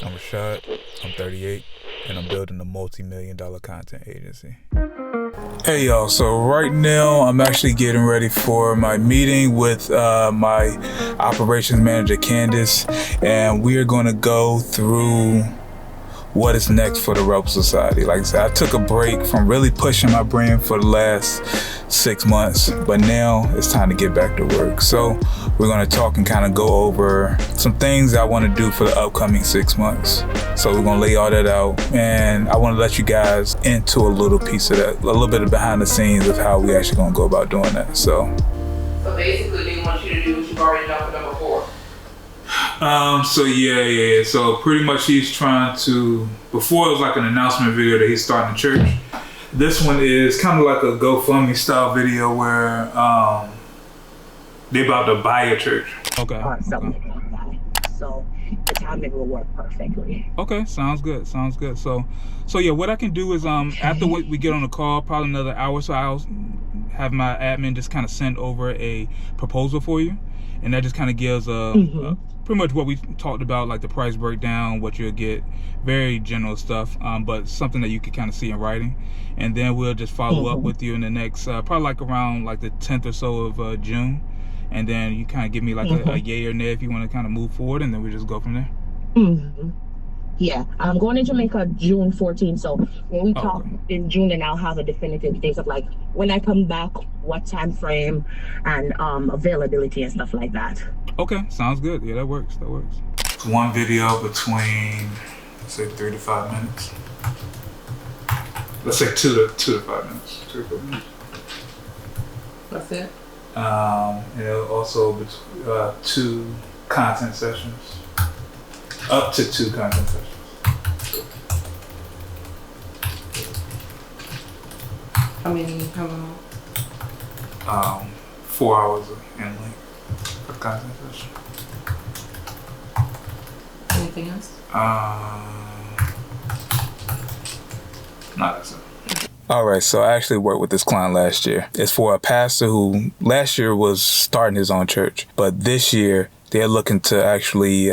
I'm Rashad, I'm 38, and I'm building a multi-million-dollar content agency. Hey y'all, so right now I'm actually getting ready for my meeting with my operations manager Candace, and we are going to go through what is next for the Rebel Society. Like I said, I took a break from really pushing my brand for the last 6 months, but now it's time to get back to work. So we're going to talk and kind of go over some things I want to do for the upcoming 6 months. So we're going to lay all that out, and I want to let you guys into a little piece of that, a little bit of behind the scenes of how we actually going to go about doing that. So basically they want you to do what you've already done for them before. So pretty much he's trying to, before it was like an announcement video that he's starting a church. This one is kind of like a GoFundMe style video where they about to buy a church. Okay. Or something like that. So the timing will work perfectly. Okay, sounds good. So yeah, what I can do is after we get on the call, probably another hour, so I'll have my admin just kind of send over a proposal for you, and that just kind of gives pretty much what we talked about, like the price breakdown, what you'll get, very general stuff, but something that you can kind of see in writing. And then we'll just follow up with you in the next, probably like around like the 10th or so of June. And then you kind of give me like a yay or nay if you want to kind of move forward, and then we just go from there. Yeah, I'm going into Jamaica June 14th. So when we talk in June, then I'll have a definitive date of like when I come back, what time frame, and availability and stuff like that. Okay, sounds good. Yeah, that works. One video between, let's say 3 to 5 minutes. Let's say 2 to 5 minutes. 2 to 5 minutes. That's it. And also 2 content sessions. Up to 2 content sessions. How long? 4 hours in length for content session. Anything else? Not that simple. Alright, so I actually worked with this client last year. It's for a pastor who last year was starting his own church, but this year they're looking to actually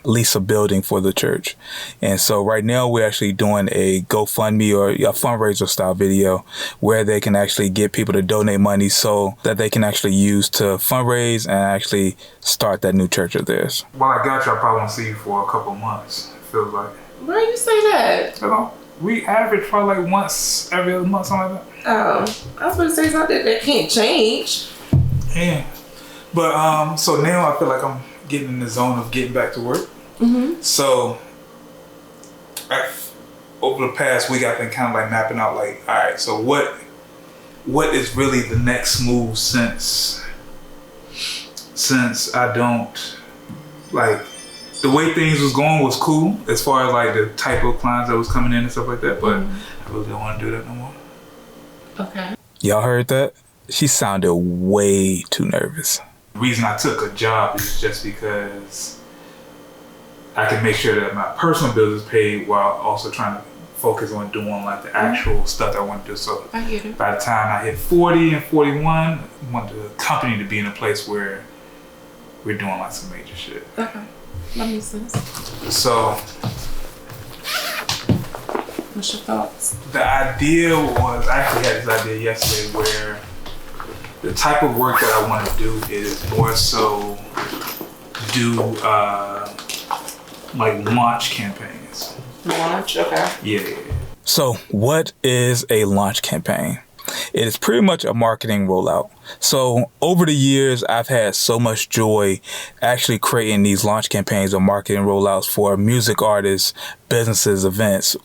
lease a building for the church. And so right now we're actually doing a GoFundMe or a fundraiser style video where they can actually get people to donate money so that they can actually use to fundraise and actually start that new church of theirs. Well, I got you. I probably won't see you for a couple months, it feels like. Why you say that? You know, we average probably like once every other month, something like that. Oh, I was going to say something that can't change. Yeah. But so now I feel like I'm getting in the zone of getting back to work. So over the past week, I've been kind of like mapping out like, all right, so what is really the next move since I don't, like, the way things was going was cool as far as like the type of clients that was coming in and stuff like that, but I really don't want to do that no more. Okay. Y'all heard that? She sounded way too nervous. The reason I took a job is just because I can make sure that my personal bills is paid while also trying to focus on doing like the actual stuff that I want to do. So I get it. By the time I hit 40 and 41, I want the company to be in a place where we're doing like some major shit. Okay, that makes sense. So what's your thoughts? the idea was, I actually had this idea yesterday where the type of work that I want to do is more so do like launch campaigns. Launch, okay. Yeah. So what is a launch campaign? It is pretty much a marketing rollout. So over the years, I've had so much joy actually creating these launch campaigns or marketing rollouts for music artists, businesses, events.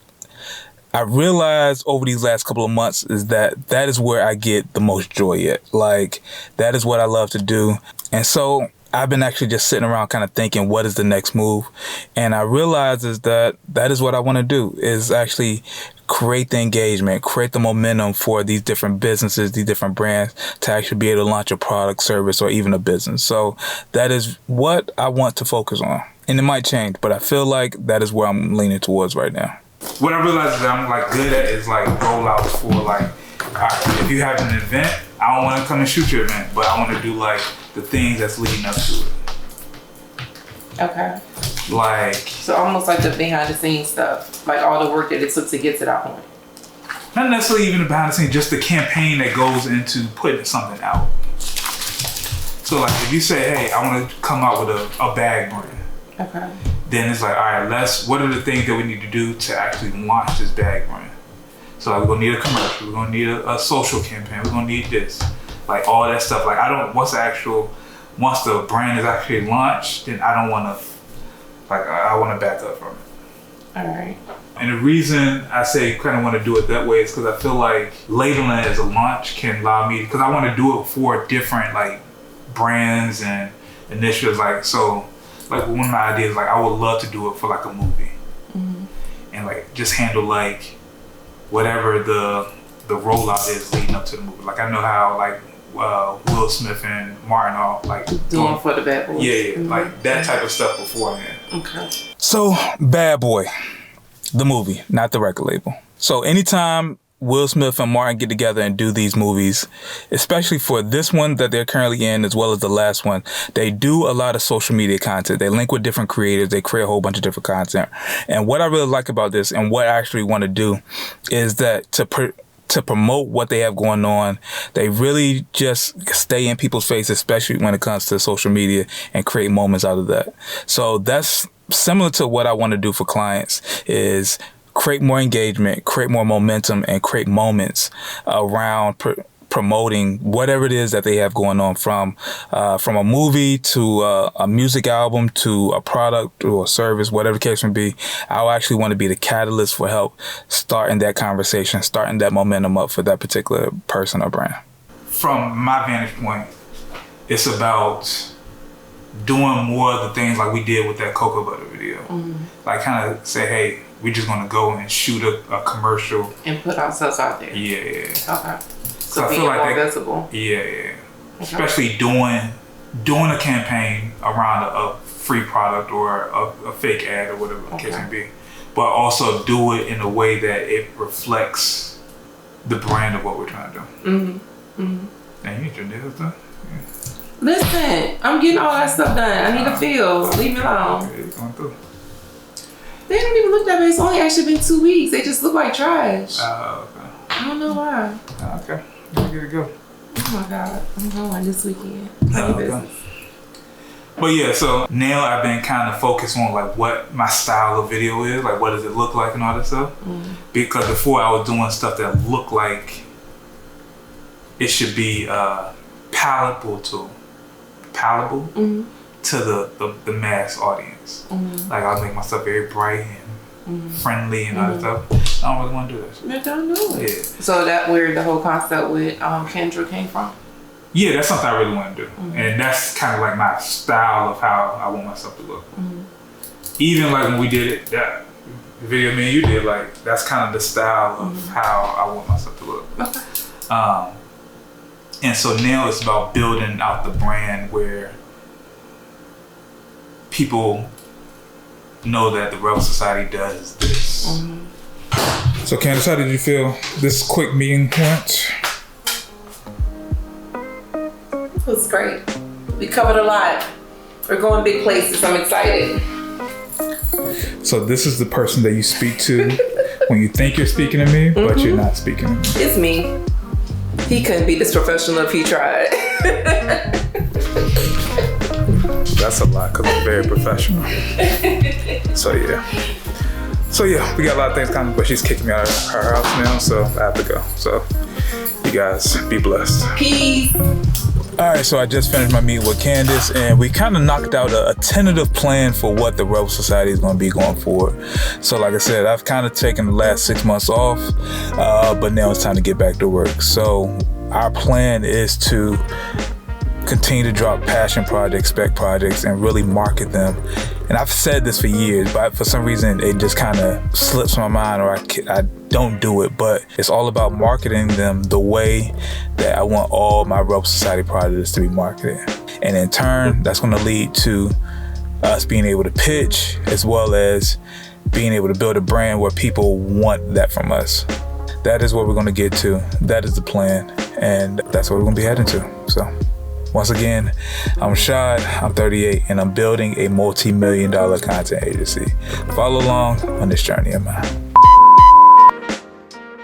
I realized over these last couple of months is that is where I get the most joy at. Like, that is what I love to do. And so I've been actually just sitting around kind of thinking, what is the next move? And I realized is that is what I want to do, is actually create the engagement, create the momentum for these different businesses, these different brands to actually be able to launch a product, service, or even a business. So that is what I want to focus on. And it might change, but I feel like that is where I'm leaning towards right now. What I realized that I'm like good at is like rollouts for like, all right, if you have an event, I don't want to come and shoot your event, but I want to do like the things that's leading up to it. Okay. Like, so almost like the behind the scenes stuff, like all the work that it took to get to that point. not necessarily even the behind the scenes, just the campaign that goes into putting something out. So like if you say, hey, I want to come out with a bag brand. Okay. Then it's like, all right, what are the things that we need to do to actually launch this bag brand? So like, we're gonna need a commercial, we're gonna need a social campaign, we're gonna need this. Like all that stuff. Like once the brand is actually launched, then I don't wanna, I wanna back up from it. All right. And the reason I say kind of want to do it that way is because I feel like labeling it as a launch can allow me, because I want to do it for different like brands and initiatives. Like, so like one of my ideas, like I would love to do it for like a movie. Mm-hmm. And like just handle like whatever the rollout is leading up to the movie. Like I know how like Will Smith and Martin are like doing for the Bad Boys. Yeah, Mm-hmm. like that type of stuff beforehand. Okay. So Bad Boy, the movie, not the record label. So anytime Will Smith and Martin get together and do these movies, especially for this one that they're currently in, as well as the last one, they do a lot of social media content. They link with different creators. They create a whole bunch of different content. And what I really like about this and what I actually want to do is that to promote what they have going on, they really just stay in people's face, especially when it comes to social media, and create moments out of that. So that's similar to what I want to do for clients, is create more engagement, create more momentum, and create moments around promoting whatever it is that they have going on, from a movie to a music album to a product or a service, whatever the case may be. I actually want to be the catalyst for help starting that conversation, starting that momentum up for that particular person or brand. From my vantage point, it's about doing more of the things like we did with that cocoa butter video. Mm-hmm. Like kind of say, hey, we're just gonna go and shoot a commercial and put ourselves out there. Yeah. Okay. So I being feel like more visible. Yeah. Okay. Especially doing a campaign around a free product or a fake ad or whatever the case may be, but also do it in a way that it reflects the brand of what we're trying to do. Mm-hmm. Mm-hmm. And you get your nails done. Yeah. Listen, I'm getting all that stuff done. I need to feel. Leave me alone. Okay, it's going through. They don't even look that bad. It's only actually been 2 weeks. They just look like trash. Okay. I don't know why. Okay. You gotta go. Oh my God. I'm going this weekend. Okay. But yeah, so now I've been kind of focused on like what my style of video is, like what does it look like and all that stuff. Mm. Because before I was doing stuff that looked like it should be palatable mm-hmm. to the mass audience. Mm-hmm. Like I'll make myself very bright and friendly and all that stuff. I don't really want to do this. You don't do it. Yeah. So that where the whole concept with Kendra came from? Yeah, that's something I really want to do. Mm-hmm. And that's kind of like my style of how I want myself to look. Mm-hmm. Even like when we did it, that video me and you did, like that's kind of the style of how I want myself to look. Okay. And so now it's about building out the brand where people know that the Rebel Society does this. Mm-hmm. So Candace, how did you feel this quick meeting went? It was great. We covered a lot. We're going big places. I'm excited. So this is the person that you speak to when you think you're speaking to me, but you're not speaking to me. It's me. He couldn't be this professional if he tried. That's a lot because I'm very professional. So yeah, we got a lot of things coming, but she's kicking me out of her house now, so I have to go. So you guys be blessed. Peace. All right, so I just finished my meeting with Candace, and we kind of knocked out a tentative plan for what the Rebel Society is going to be going forward. So like I said, I've kind of taken the last 6 months off, but now it's time to get back to work. So our plan is to continue to drop passion projects, spec projects, and really market them. And I've said this for years, but for some reason it just kind of slips my mind, or I don't do it. But it's all about marketing them the way that I want all my Rebel Society projects to be marketed. And in turn, that's going to lead to us being able to pitch, as well as being able to build a brand where people want that from us. That is what we're going to get to. That is the plan. And that's what we're going to be heading to. So Once again, I'm Shad, I'm 38, and I'm building a multi-million-dollar content agency. Follow along on this journey of mine.